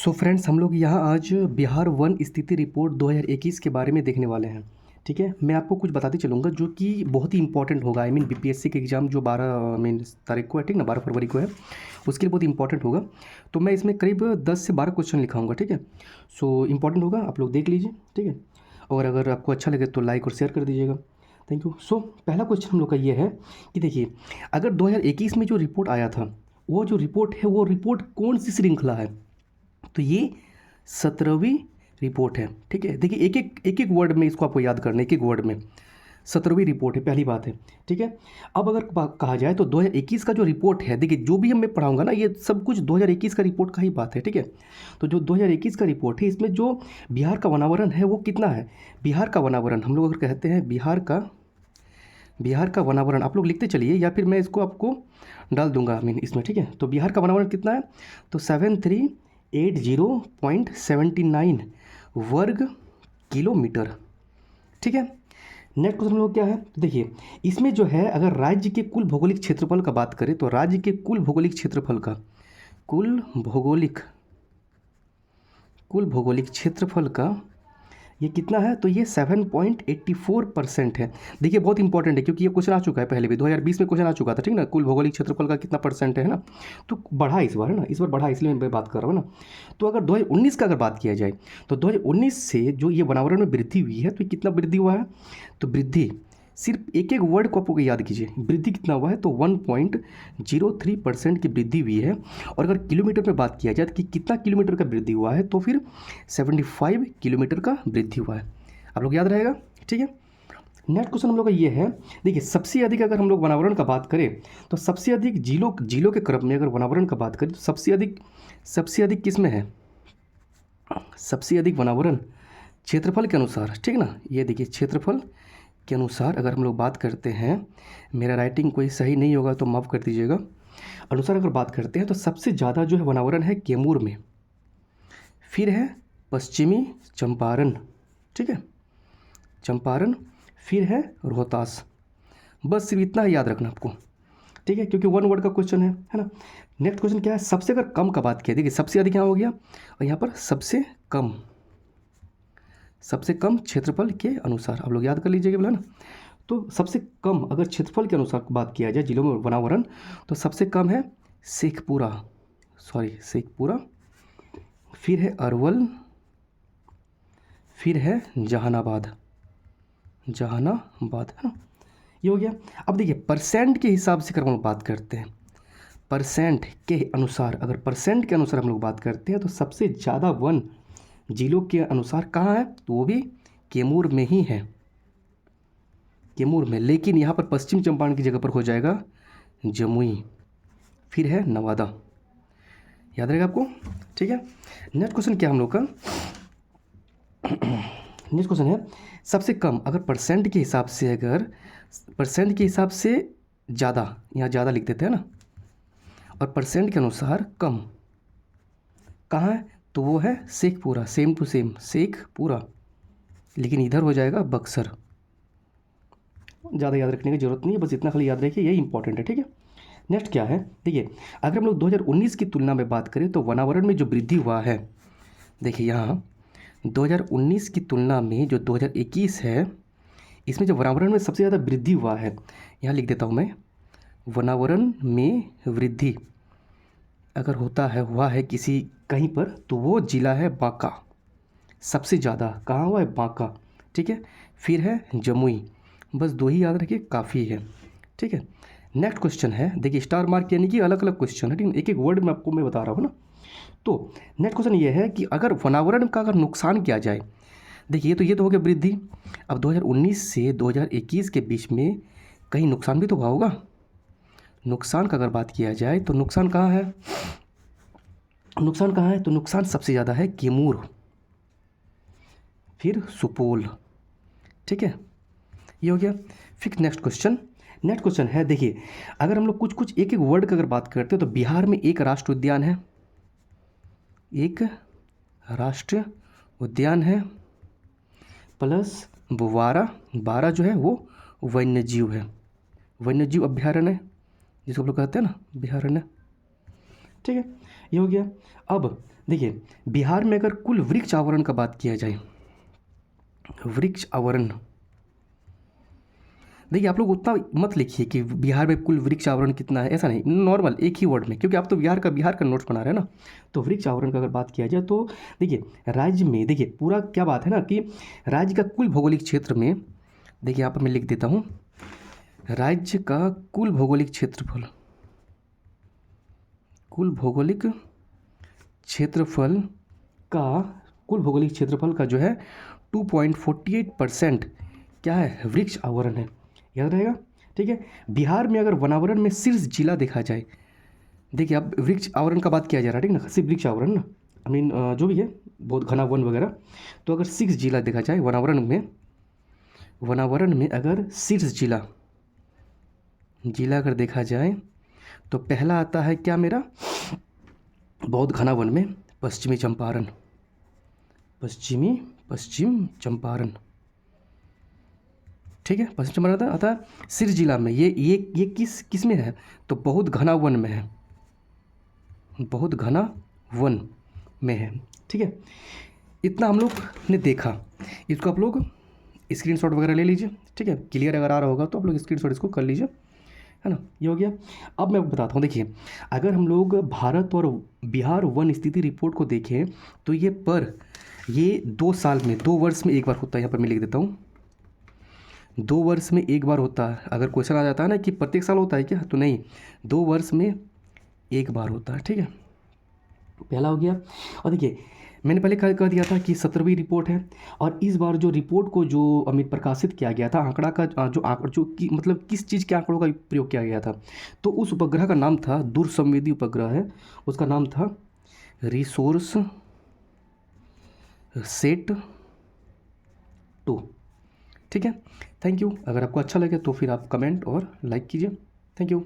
So friends, हम लोग यहाँ आज बिहार वन स्थिति रिपोर्ट 2021 के बारे में देखने वाले हैं। ठीक है, मैं आपको कुछ बताते चलूँगा जो कि बहुत ही इंपॉर्टेंट होगा। बीपीएससी के एग्ज़ाम जो 12 तारीख को है, ठीक ना, 12 फरवरी को है, उसके लिए बहुत इंपॉर्टेंट होगा। तो मैं इसमें करीब 10 से 12 क्वेश्चन लिखाऊंगा। ठीक है, सो इंपॉर्टेंट होगा, आप लोग देख लीजिए। ठीक है, और अगर आपको अच्छा लगे तो लाइक और शेयर कर दीजिएगा। Thank you. सो पहला क्वेश्चन हम लोग का ये है कि देखिए, अगर 2021 में जो रिपोर्ट आया था, वो जो रिपोर्ट है वो रिपोर्ट कौन सी श्रृंखला है? तो ये 17वीं रिपोर्ट है। ठीक है, देखिए एक एक वर्ड में इसको आपको याद करना है, एक एक वर्ड में 17वीं रिपोर्ट है, पहली बात है। ठीक है, अब अगर कहा जाए तो 2021 का जो रिपोर्ट है, देखिए जो भी मैं पढ़ाऊंगा ना, ये सब कुछ 2021 का रिपोर्ट का ही बात है। ठीक है, तो जो 2021 का रिपोर्ट है, इसमें जो बिहार का वनावरण है वो कितना है? बिहार का वनावरण हम लोग अगर कहते हैं बिहार का वनावरण आप लोग लिखते चलिए, या फिर मैं इसको आपको डाल दूंगा इसमें। ठीक है, तो बिहार का वनावरण कितना है? तो 7380.79 वर्ग किलोमीटर। ठीक है, नेक्स्ट क्वेश्चन हम लोग क्या है? तो देखिए, इसमें जो है, अगर राज्य के कुल भौगोलिक क्षेत्रफल का बात करें तो राज्य के कुल भौगोलिक क्षेत्रफल का ये कितना है? तो ये 7.84% है। देखिए बहुत इंपॉर्टेंट है, क्योंकि ये क्वेश्चन आ चुका है पहले भी, 2020 में क्वेश्चन आ चुका था। ठीक ना, कुल भौगोलिक क्षेत्रफल का कितना परसेंट है ना, तो बढ़ा इस बार, है ना, इस बार बढ़ा, इसलिए मैं बात कर रहा हूँ ना। तो अगर 2019 का अगर बात किया जाए तो 2019 से जो ये वनावरण में वृद्धि हुई है, तो कितना वृद्धि हुआ है? तो वृद्धि, सिर्फ एक एक वर्ड को आपको याद कीजिए, वृद्धि कितना हुआ है? तो 1.03% की वृद्धि हुई है। और अगर किलोमीटर में बात किया जाए तो कि कितना किलोमीटर का वृद्धि हुआ है, तो फिर 75 किलोमीटर का वृद्धि हुआ है। आप लोग याद रहेगा। ठीक है, नेक्स्ट क्वेश्चन हम लोग का ये है, देखिए सबसे अधिक अगर हम लोग वनावरण का बात करें तो सबसे अधिक जिलों के क्रम में अगर वनावरण का बात करें तो सबसे अधिक किस में है? सबसे अधिक वनावरण क्षेत्रफल के अनुसार, ठीक ना, ये देखिए क्षेत्रफल के अनुसार अगर हम लोग बात करते हैं, मेरा राइटिंग कोई सही नहीं होगा तो माफ़ कर दीजिएगा, अनुसार अगर बात करते हैं तो सबसे ज़्यादा जो है वनावरण है कैमूर में, फिर है पश्चिमी चंपारण, ठीक है, चंपारण, फिर है रोहतास। बस सिर्फ इतना ही याद रखना आपको। ठीक है, क्योंकि वन वर्ड का क्वेश्चन है ना। नेक्स्ट क्वेश्चन क्या है? सबसे अगर कम का बात किया, देखिए सबसे अधिक यहाँ हो गया, और यहाँ पर सबसे कम क्षेत्रफल के अनुसार आप लोग याद कर लीजिएगा बोला ना। तो सबसे कम अगर क्षेत्रफल के अनुसार बात किया जाए जिलों में वनावरण, तो सबसे कम है शेखपुरा, फिर है अरवल, फिर है जहानाबाद, है ना, ये हो गया। अब देखिए परसेंट के हिसाब से अगर हम लोग बात करते हैं, परसेंट के अनुसार हम लोग बात करते हैं, तो सबसे ज़्यादा वन जिलों के अनुसार कहाँ है? तो वो भी कैमूर में ही है, कैमूर में। लेकिन यहाँ पर पश्चिम चंपारण की जगह पर हो जाएगा जमुई, फिर है नवादा। याद रहेगा आपको। ठीक है, नेक्स्ट क्वेश्चन क्या हम लोग का? नेक्स्ट क्वेश्चन है, सबसे कम अगर परसेंट के हिसाब से ज़्यादा, यहाँ ज़्यादा लिख देते हैं ना, और परसेंट के अनुसार कम कहाँ है? तो वो है Sheikhpura, same to same Sheikhpura, लेकिन इधर हो जाएगा बक्सर। ज़्यादा याद रखने की जरूरत नहीं है, बस इतना खाली याद रखिए, ये इंपॉर्टेंट है। ठीक है, नेक्स्ट क्या है? देखिए अगर हम लोग 2019 की तुलना में बात करें तो वनावरण में जो वृद्धि हुआ है, देखिए यहाँ 2019 की तुलना में जो 2021 है, इसमें जो वनावरण में सबसे ज़्यादा वृद्धि हुआ है, यहाँ लिख देता हूँ मैं, वनावरण में वृद्धि अगर हुआ है किसी कहीं पर, तो वो जिला है बांका। सबसे ज़्यादा कहाँ हुआ है? बांका। ठीक है, फिर है जमुई। बस दो ही याद रखिए, काफ़ी है। ठीक है, नेक्स्ट क्वेश्चन है, देखिए स्टार मार्क यानी कि अलग अलग क्वेश्चन है, ठीक है, एक एक वर्ड में आपको मैं बता रहा हूँ ना। तो नेक्स्ट क्वेश्चन ये है कि अगर वनावरण का अगर नुकसान किया जाए, देखिए ये तो हो गया वृद्धि। अब 2019 से 2021 के बीच में कहीं नुकसान भी तो हुआ होगा। नुकसान का अगर बात किया जाए तो नुकसान कहाँ है? तो नुकसान सबसे ज़्यादा है कैमूर, फिर सुपौल। ठीक है, ये हो गया। फिर नेक्स्ट क्वेश्चन है, देखिए अगर हम लोग कुछ एक एक वर्ड का अगर बात करते हैं तो बिहार में एक राष्ट्रीय उद्यान है, प्लस 12 जो है वो वन्यजीव अभ्यारण्य है, जिसको हम लोग कहते हैं ना अभ्यारण्य। ठीक है, ये हो गया। अब देखिए बिहार में अगर कुल वृक्ष आवरण का बात किया जाए, वृक्ष आवरण, देखिए आप लोग उतना मत लिखिए कि बिहार में कुल वृक्ष आवरण कितना है, ऐसा नहीं, नॉर्मल एक ही वर्ड में, क्योंकि आप तो बिहार का नोट्स बना रहे हैं ना। तो वृक्ष आवरण का अगर बात किया जाए तो देखिए राज्य में, देखिए पूरा क्या बात है ना कि राज्य का कुल भौगोलिक क्षेत्र में, देखिए यहाँ पर मैं लिख देता हूँ, राज्य का कुल भौगोलिक क्षेत्रफल, कुल भौगोलिक क्षेत्रफल का, कुल भौगोलिक क्षेत्रफल का जो है 2.48% क्या है, वृक्ष आवरण है, याद रहेगा। ठीक है, बिहार में अगर वनावरण में शीर्ष जिला देखा जाए, देखिए अब वृक्ष आवरण का बात किया जा रहा है, ठीक ना, सिर्फ वृक्ष आवरण ना, आई मीन जो भी है बहुत घना वन वगैरह, तो अगर शीर्ष जिला देखा जाए वनावरण में अगर शीर्ष जिला अगर देखा जाए तो पहला आता है क्या मेरा, बहुत घना वन में पश्चिम चंपारण, ठीक है, पश्चिम चंपारण आता है शीर्ष जिला में। ये किस में है, तो बहुत घना वन में है, बहुत घना वन में है। ठीक है, इतना हम लोग ने देखा, इसको आप लोग स्क्रीनशॉट वगैरह ले लीजिए। ठीक है, क्लियर अगर आ रहा होगा तो आप लोग स्क्रीनशॉट इसको कर लीजिए, है ना। ये हो गया। अब मैं बताता हूँ, देखिए अगर हम लोग भारत और बिहार वन स्थिति रिपोर्ट को देखें तो ये 2 साल में, 2 वर्ष में एक बार होता है, यहाँ पर मैं लिख देता हूँ 2 वर्ष में एक बार होता है। अगर क्वेश्चन आ जाता है ना कि प्रत्येक साल होता है क्या, तो नहीं, 2 वर्ष में एक बार होता है। ठीक है, पहला हो गया। और देखिए मैंने पहले कह दिया था कि 17वीं रिपोर्ट है, और इस बार जो रिपोर्ट को जो अमित प्रकाशित किया गया था, आंकड़ा का मतलब किस चीज़ के आंकड़ों का प्रयोग किया गया था, तो उस उपग्रह का नाम था, दूरसंवेदी उपग्रह है, उसका नाम था रिसोर्स सेट 2। ठीक है, थैंक यू। अगर आपको अच्छा लगे तो फिर आप कमेंट और लाइक कीजिए। Thank you.